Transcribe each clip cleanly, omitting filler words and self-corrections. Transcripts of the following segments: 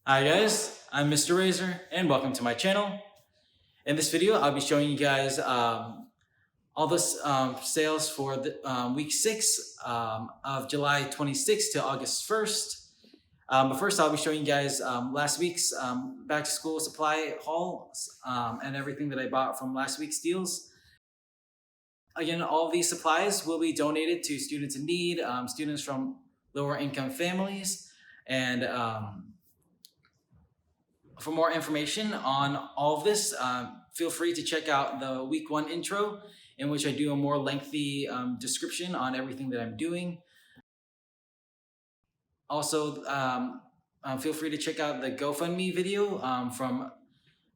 Hi guys, I'm Mr. Razor and welcome to my channel. In this video, I'll be showing you guys all the sales for the week 6 of July 26th to August 1st. But first, I'll be showing you guys last week's back to school supply haul and everything that I bought from last week's deals. Again, all of these supplies will be donated to students in need, students from lower income families, and for more information on all of this, feel free to check out the week 1 intro, in which I do a more lengthy description on everything that I'm doing. Also, feel free to check out the GoFundMe video from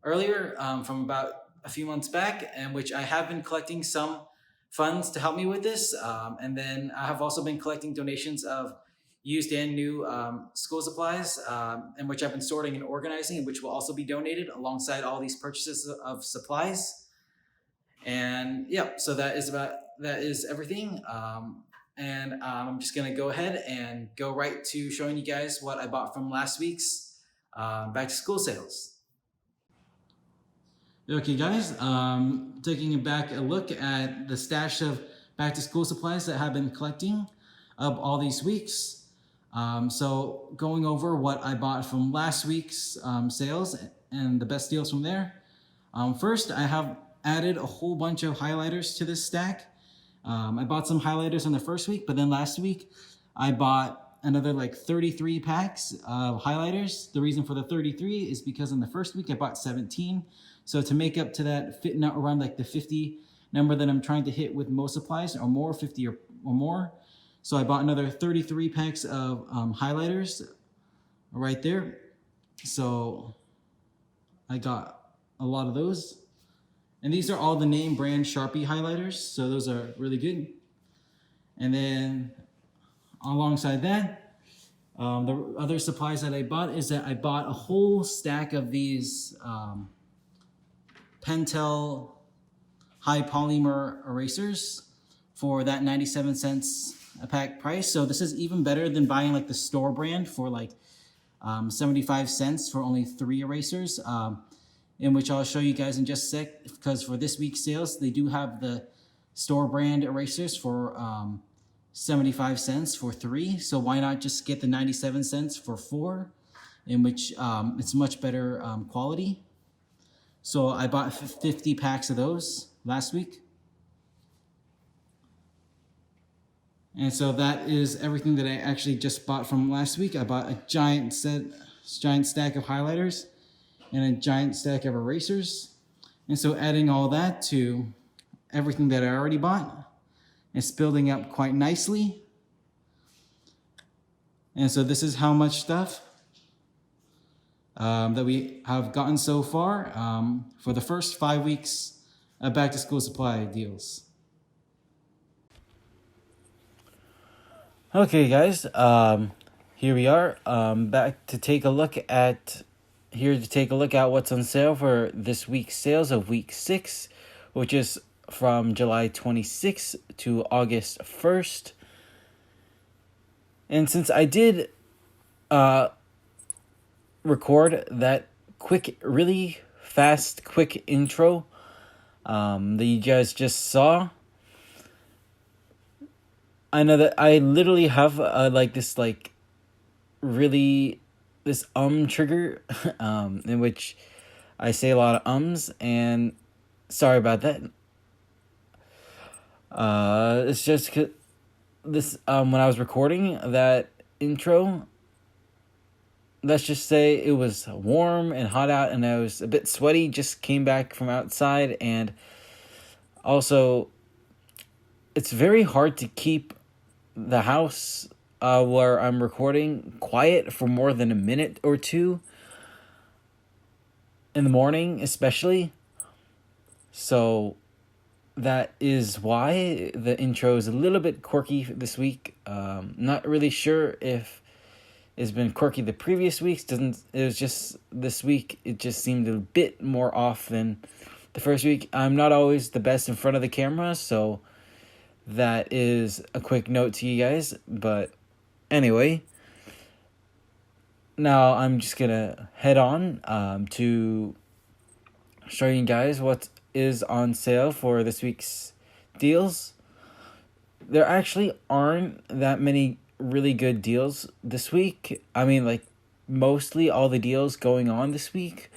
earlier, from about a few months back, in which I have been collecting some funds to help me with this. And then I have also been collecting donations of used and new school supplies, in which I've been sorting and organizing, which will also be donated alongside all these purchases of supplies. And yeah, so that is everything. I'm just gonna go ahead and go right to showing you guys what I bought from last week's back to school sales. Okay guys, taking back a look at the stash of back to school supplies that I've been collecting of all these weeks. So going over what I bought from last week's sales and the best deals from there. First, I have added a whole bunch of highlighters to this stack. I bought some highlighters in the first week, but then last week I bought another like 33 packs of highlighters. The reason for the 33 is because in the first week I bought 17. So to make up to that, fitting out around like the 50 number that I'm trying to hit with most supplies, or more, 50 or more. So I bought another 33 packs of highlighters right there. So I got a lot of those. And these are all the name brand Sharpie highlighters. So those are really good. And then alongside that, the other supplies that I bought is that I bought a whole stack of these Pentel high polymer erasers for that 97 cents a pack price. So this is even better than buying like the store brand for like 75 cents for only 3 erasers, in which I'll show you guys in just a sec, because for this week's sales, they do have the store brand erasers for 75 cents for 3. So why not just get the 97 cents for 4, in which it's much better quality. So I bought 50 packs of those last week. And so that is everything that I actually just bought from last week. I bought a giant stack of highlighters and a giant stack of erasers. And so adding all that to everything that I already bought, it's building up quite nicely. And so this is how much stuff that we have gotten so far for the first 5 weeks of back to school supply deals. Okay guys, here we are, back to take a look at what's on sale for this week's sales of week 6, which is from July 26th to August 1st. And since I did record that really fast, quick intro that you guys just saw, I know that I literally have this trigger in which I say a lot of ums, and sorry about that. It's just this when I was recording that intro, let's just say it was warm and hot out, and I was a bit sweaty, just came back from outside, and also it's very hard to keep the house where I'm recording quiet for more than a minute or two in the morning, especially. So that is why the intro is a little bit quirky this week. Not really sure if it's been quirky the previous weeks. It was just this week, it just seemed a bit more off than the first week. I'm not always the best in front of the camera, so that is a quick note to you guys. But anyway, now I'm just gonna head on to show you guys what is on sale for this week's deals. There actually aren't that many really good deals this week. I mean, like, mostly all the deals going on this week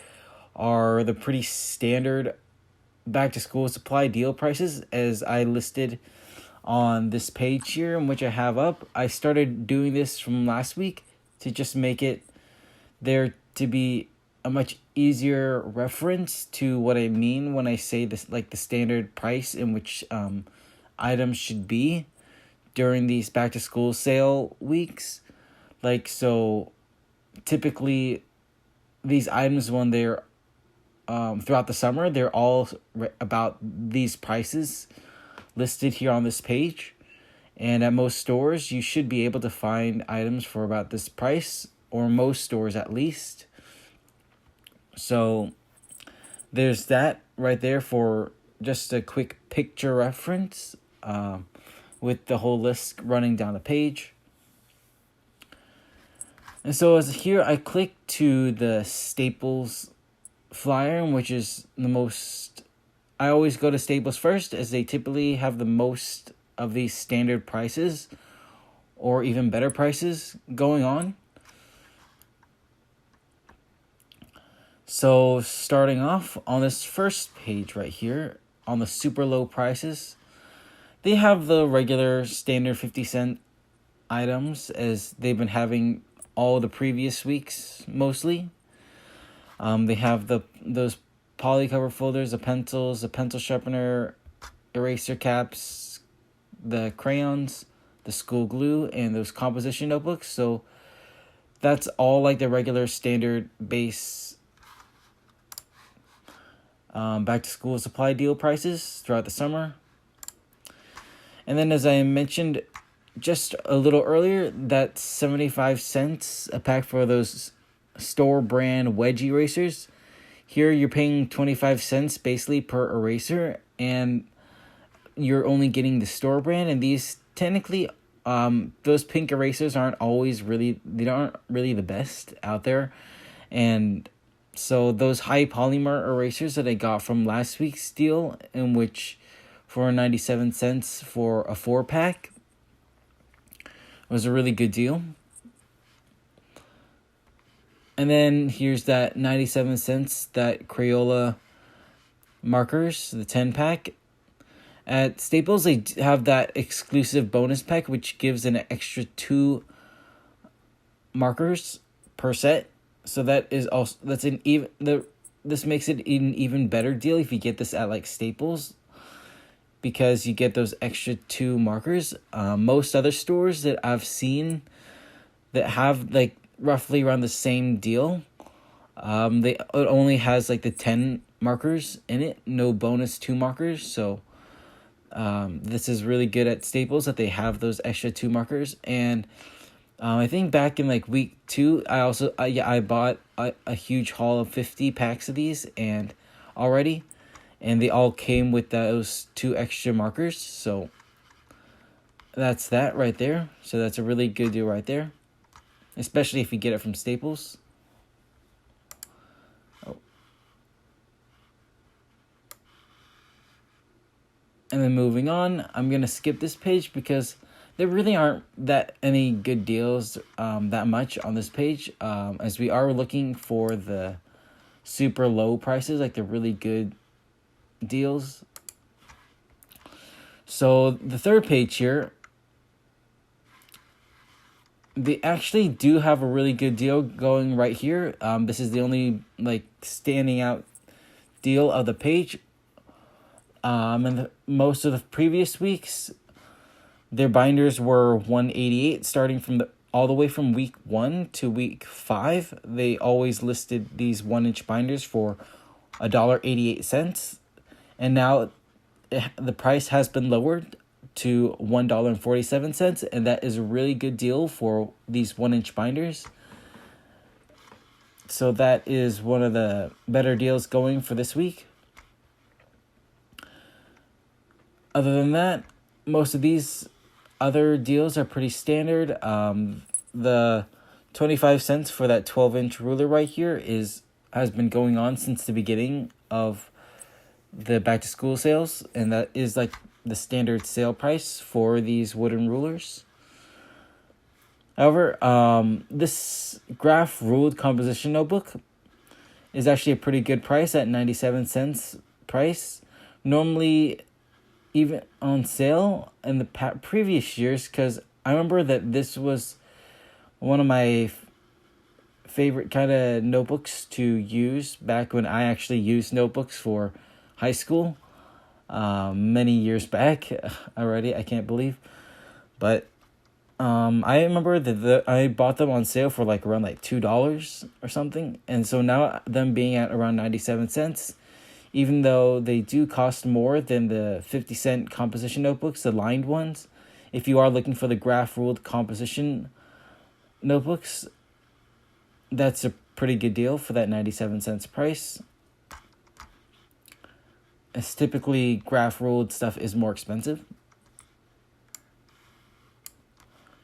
are the pretty standard back to school supply deal prices as I listed on this page here, in which I have up. I started doing this from last week to just make it there to be a much easier reference to what I mean when I say this, like the standard price in which items should be during these back to school sale weeks. Like, so typically these items, when they're throughout the summer, they're all about these prices listed here on this page. And at most stores, you should be able to find items for about this price, or most stores at least. So there's that right there for just a quick picture reference with the whole list running down the page. And so as here, I click to the Staples flyer, which is the most... I always go to Staples first, as they typically have the most of these standard prices or even better prices going on. So starting off on this first page right here, on the super low prices, they have the regular standard 50-cent items as they've been having all the previous weeks mostly. They have those poly cover folders, the pencils, the pencil sharpener, eraser caps, the crayons, the school glue, and those composition notebooks. So that's all like the regular standard base back to school supply deal prices throughout the summer. And then, as I mentioned just a little earlier, that's 75 cents a pack for those store brand Wedge erasers. Here you're paying 25 cents basically per eraser, and you're only getting the store brand. And these technically, those pink erasers aren't really the best out there. And so those high polymer erasers that I got from last week's deal, in which for 97 cents for a 4-pack, was a really good deal. And then here's that 97 cents, that Crayola Markers, the 10-pack. At Staples, they have that exclusive bonus pack, which gives an extra 2 markers per set. So that is also, this makes it an even better deal if you get this at like Staples, because you get those extra 2 markers. Most other stores that I've seen that have like roughly around the same deal, it only has like the 10 markers in it, no bonus 2 markers. So this is really good at Staples that they have those extra 2 markers. And I think back in like week 2, I bought a huge haul of 50 packs of these and they all came with those 2 extra markers. So that's that right there. So that's a really good deal right there, especially if you get it from Staples. And then moving on, I'm going to skip this page because there really aren't that any good deals that much on this page, as we are looking for the super low prices, like the really good deals. So the third page here, they actually do have a really good deal going right here. This is the only like standing out deal of the page. And most of the previous weeks, their binders were $188, starting from all the way from week 1 to week 5. They always listed these 1-inch binders for $1.88, and now the price has been lowered to $1.47, and that is a really good deal for these 1-inch binders. So that is one of the better deals going for this week. Other than that, most of these other deals are pretty standard. The 25 cents for that 12-inch ruler right here has been going on since the beginning of the back to school sales, and that is like the standard sale price for these wooden rulers. However, this graph ruled composition notebook is actually a pretty good price at 97 cents price. Normally even on sale in the previous years, because I remember that this was one of my favorite kind of notebooks to use back when I actually used notebooks for high school many years back already. I can't believe, but I remember that I bought them on sale for like around like $2 or something, and so now them being at around 97 cents, even though they do cost more than the 50-cent composition notebooks, the lined ones. If you are looking for the graph ruled composition notebooks, that's a pretty good deal for that 97 cents price. As typically graph ruled stuff is more expensive.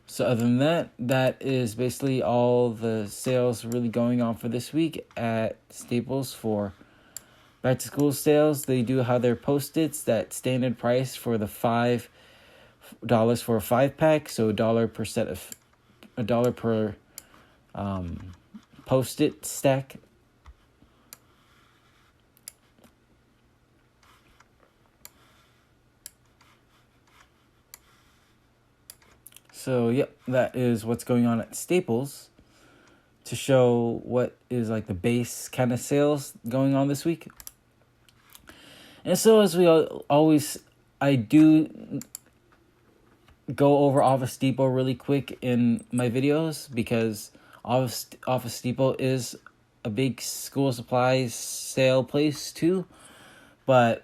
So other than that, that is basically all the sales really going on for this week at Staples for back to school sales. They do have their Post-its, that standard price for the $5 for a 5-pack, so $1 per Post-it stack. So, yep, that is what's going on at Staples to show what is like the base kind of sales going on this week. And so, as we always, I do go over Office Depot really quick in my videos because Office Depot is a big school supplies sale place too. But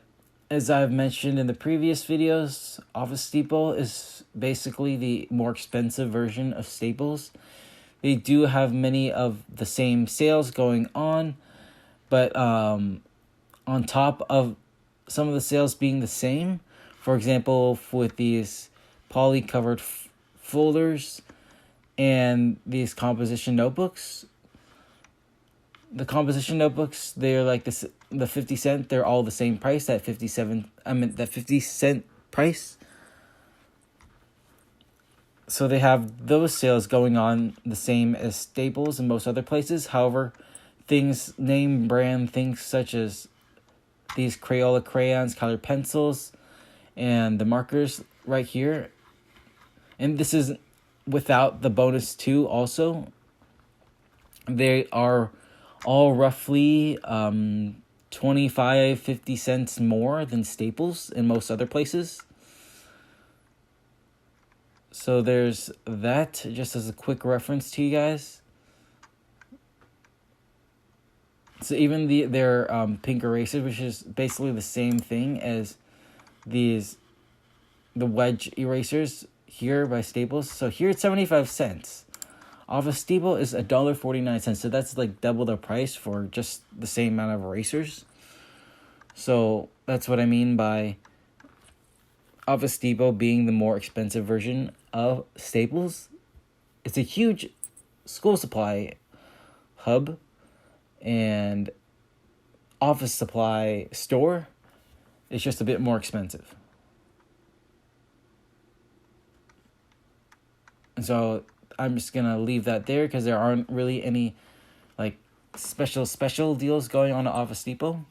as I've mentioned in the previous videos, Office Depot is basically the more expensive version of Staples. They do have many of the same sales going on, but on top of some of the sales being the same, for example, with these poly covered folders and these composition notebooks, the composition notebooks, they're like this, the 50 cent, they're all the same price, that 50 cent price. So they have those sales going on the same as Staples and most other places. However, name brand things such as these Crayola crayons, colored pencils, and the markers right here. And this is without the bonus 2 also. They are all roughly 25-50 cents more than Staples in most other places. So there's that, just as a quick reference to you guys. So even their pink erasers, which is basically the same thing as the Wedge erasers here by Staples. So here it's 75 cents. Office Depot is $1.49. So that's like double the price for just the same amount of erasers. So that's what I mean by Office Depot being the more expensive version of Staples. It's a huge school supply hub and office supply store. It's just a bit more expensive. And so I'm just going to leave that there because there aren't really any like special deals going on at Office Depot.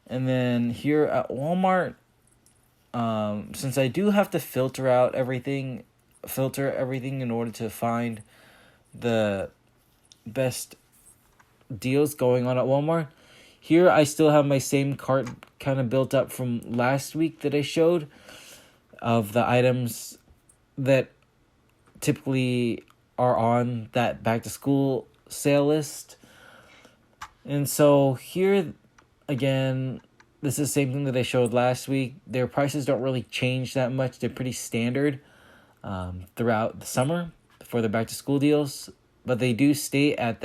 And then here at Walmart, since I do have to filter everything in order to find the best deals going on at Walmart. Here I still have my same cart kind of built up from last week that I showed of the items that typically are on that back to school sale list. And so here again, this is the same thing that I showed last week. Their prices don't really change that much. They're pretty standard throughout the summer for the back to school deals, but they do stay at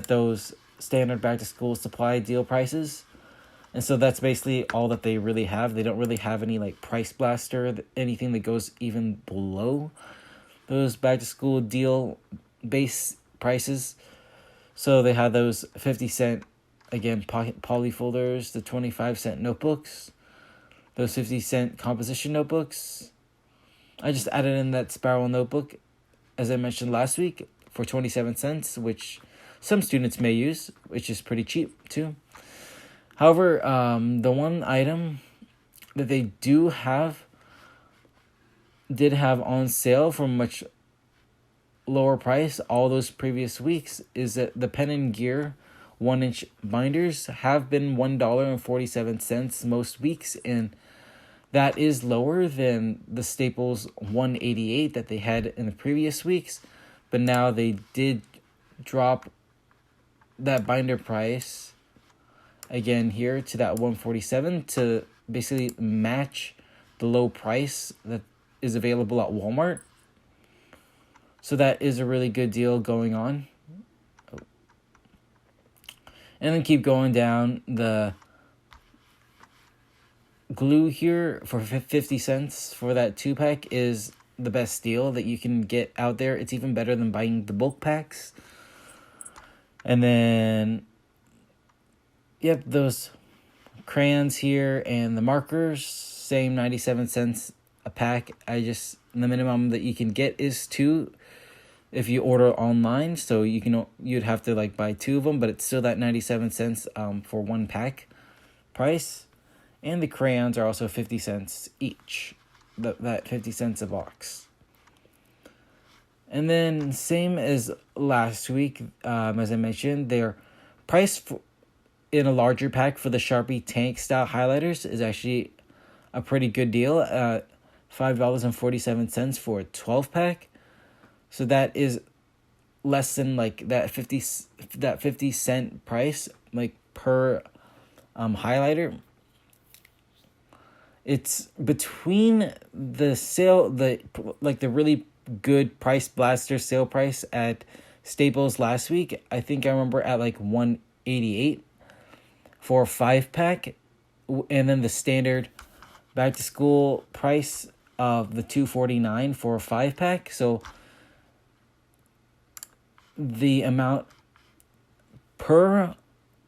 those standard back to school supply deal prices. And so that's basically all that they really have. They don't really have any like price blaster, anything that goes even below those back to school deal base prices. So they have those 50-cent, again, poly folders, the 25-cent notebooks, those 50-cent composition notebooks. I just added in that spiral notebook, as I mentioned last week, for 27 cents, which some students may use, which is pretty cheap too. However, the one item that they did have on sale for much lower price all those previous weeks is that the Pen and Gear 1-inch binders have been $1.47 most weeks, and that is lower than the Staples $1.88 that they had in the previous weeks. But now they did drop that binder price again here to that $1.47 to basically match the low price that is available at Walmart. So that is a really good deal going on. And then keep going down. The glue here for 50 cents for that 2-pack is the best deal that you can get out there. It's even better than buying the bulk packs. And then, yep, those crayons here and the markers, same 97 cents a pack. The minimum that you can get is 2 if you order online, so you'd have to like buy 2 of them, but it's still that 97 cents for 1 pack price. And the crayons are also 50 cents each, that 50 cents a box. And then same as last week, as I mentioned, their price in a larger pack for the Sharpie tank style highlighters is actually a pretty good deal at $5.47 for a 12-pack. So that is less than like that 50 cent price like per highlighter. It's between the sale, the really good price blaster sale price at Staples last week. I think I remember at like $1.88 for a 5-pack, and then the standard back to school price of the $2.49 for a 5-pack. So the amount per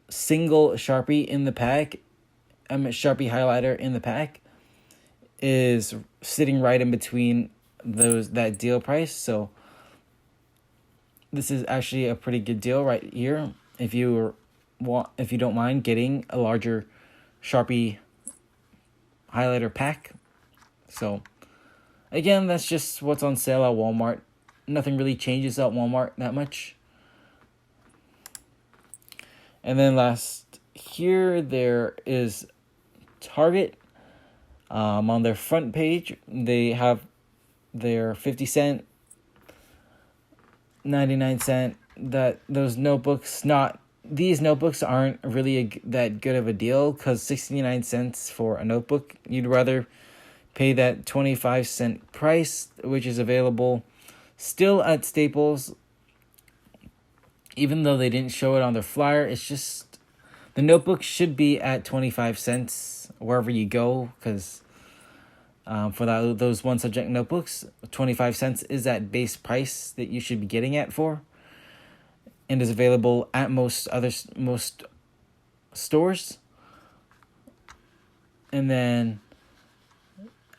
single Sharpie in the pack, Sharpie highlighter in the pack, is sitting right in between that deal price. So this is actually a pretty good deal right here if you don't mind getting a larger Sharpie highlighter pack. So again, that's just what's on sale at Walmart. Nothing really changes at Walmart that much. And then last here, there is Target. On their front page, they have their 50 cent, 99 cent, those notebooks. These notebooks aren't really that good of a deal, because 69 cents for a notebook, you'd rather pay that 25-cent price, which is available still at Staples. Even though they didn't show it on their flyer, it's just the notebook should be at 25 cents wherever you go, because for those one subject notebooks, 25 cents is that base price that you should be getting at for, and is available at most stores. And then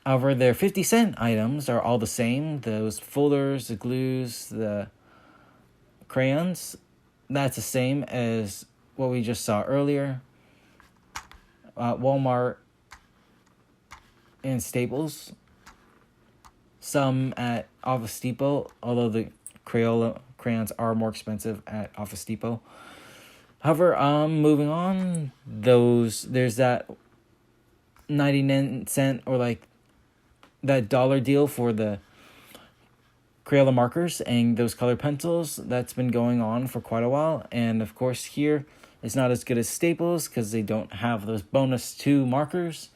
however, their 50-cent items are all the same. Those folders, the glues, the crayons, that's the same as what we just saw earlier. Walmart and Staples. Some at Office Depot, although the Crayola crayons are more expensive at Office Depot. However, moving on, there's that 99 cent or like that dollar deal for the Crayola markers and those color pencils. That's been going on for quite a while. And of course here, it's not as good as Staples because they don't have those bonus 2 markers.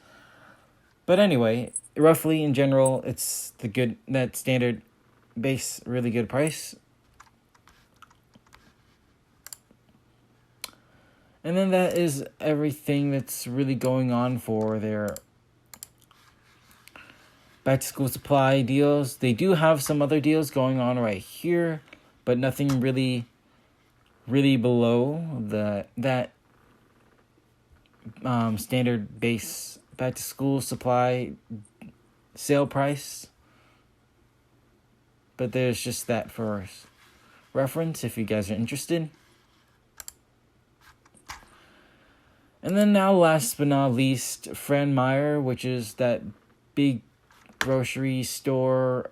But anyway, roughly in general, it's that standard base, really good price. And then that is everything that's really going on for their back to school supply deals. They do have some other deals going on right here, but nothing really below that standard base back to school supply sale price. But there's just that for reference if you guys are interested. And then now, last but not least, Fran Meyer, which is that big grocery store,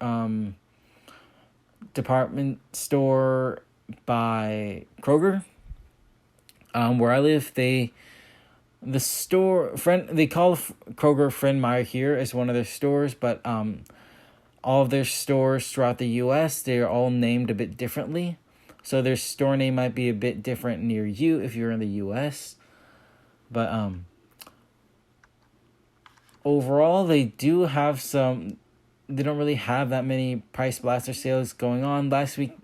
department store by Kroger. Where I live, they call Kroger Fran Meyer here as one of their stores, but all of their stores throughout the U.S., they're all named a bit differently. So their store name might be a bit different near you if you're in the U.S. But overall, they do have some. They don't really have that many price blaster sales going on. Last week,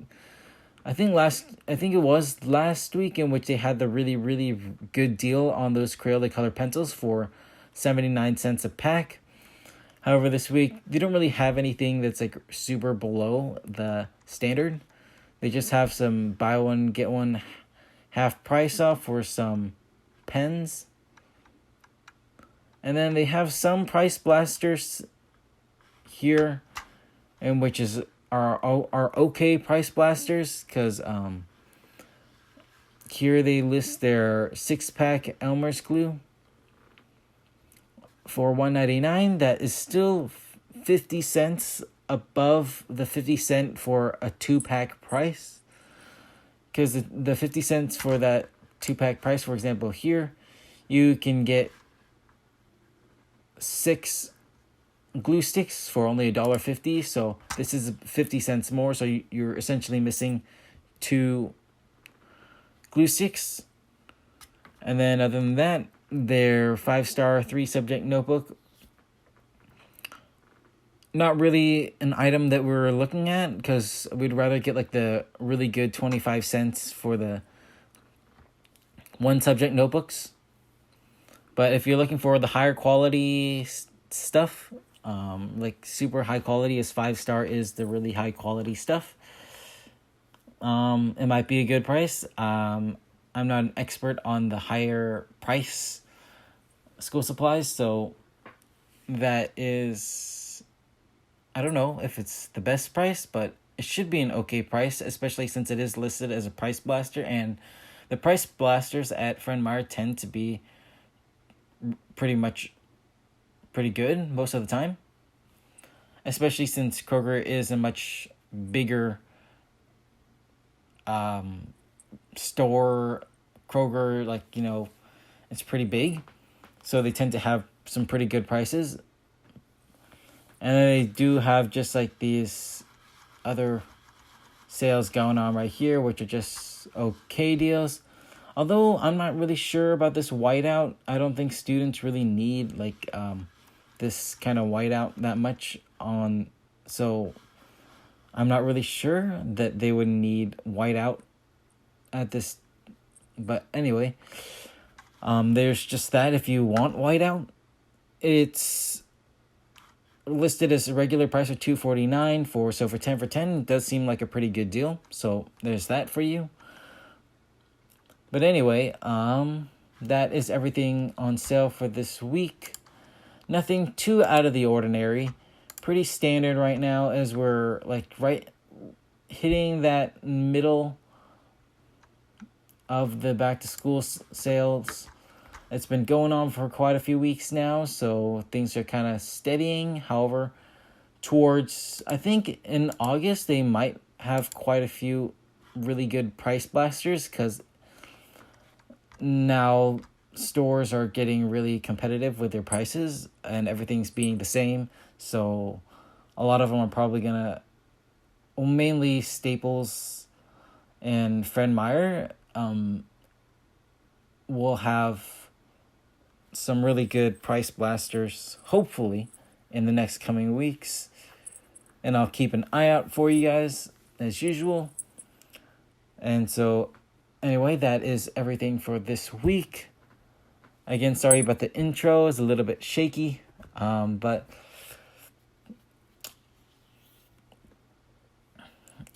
I think it was last week in which they had the really, really good deal on those Crayola color pencils for 79 cents a pack. However, this week, they don't really have anything that's like super below the standard. They just have some buy one, get one half price off for some pens. And then they have some price blasters here, and which is are okay price blasters, because here they list their 6-pack Elmer's glue for $1.99. That is still 50 cents above the 50 cent for a 2-pack price, because the 50 cents for that 2-pack price, for example, here you can get 6 glue sticks for only $1.50. So this is 50 cents more. So you're essentially missing 2 glue sticks. And then other than that, their 5-star 3-subject notebook, not really an item that we're looking at, because we'd rather get like the really good 25 cents for the 1-subject notebooks. But if you're looking for the higher quality stuff, like super high quality, as 5-star is the really high quality stuff, it might be a good price. I'm not an expert on the higher price school supplies, so that is, I don't know if it's the best price, but it should be an okay price, especially since it is listed as a price blaster, and the price blasters at Fran Meyer tend to be pretty good most of the time, especially since Kroger is a much bigger store. Kroger, like, it's pretty big, so they tend to have some pretty good prices. And they do have just like these other sales going on right here, which are just okay deals. Although I'm not really sure about this whiteout. I don't think students really need like this kind of whiteout that much on. So I'm not really sure that they would need whiteout at this. But anyway, there's just that. If you want whiteout, it's listed as a regular price of $2.49 for 10 for 10. It does seem like a pretty good deal. So there's that for you. But anyway, that is everything on sale for this week. Nothing too out of the ordinary. Pretty standard right now, as we're like right hitting that middle of the back to school sales. It's been going on for quite a few weeks now, so things are kind of steadying. However, towards, I think in August, they might have quite a few really good price blasters, because now stores are getting really competitive with their prices and everything's being the same. So a lot of them are probably gonna, mainly Staples and Fran Meyer, will have some really good price blasters, hopefully, in the next coming weeks. And I'll keep an eye out for you guys as usual. And so anyway, that is everything for this week. Again, sorry about the intro. It's a little bit shaky. But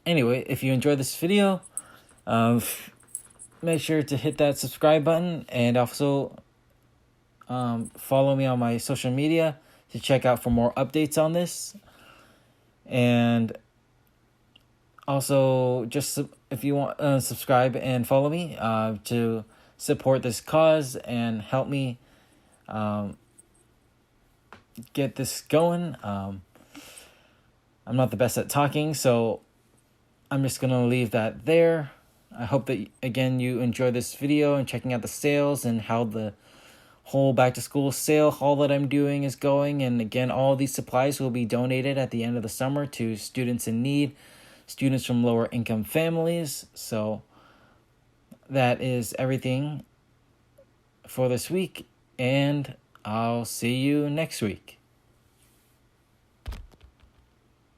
anyway, if you enjoyed this video, make sure to hit that subscribe button, and also follow me on my social media to check out for more updates on this. And also, just if you want, subscribe and follow me to support this cause and help me get this going. I'm not the best at talking, so I'm just going to leave that there. I hope that, again, you enjoy this video and checking out the sales and how the whole back to school sale haul that I'm doing is going. And again, all these supplies will be donated at the end of the summer to students in need, students from lower income families. So that is everything for this week, and I'll see you next week.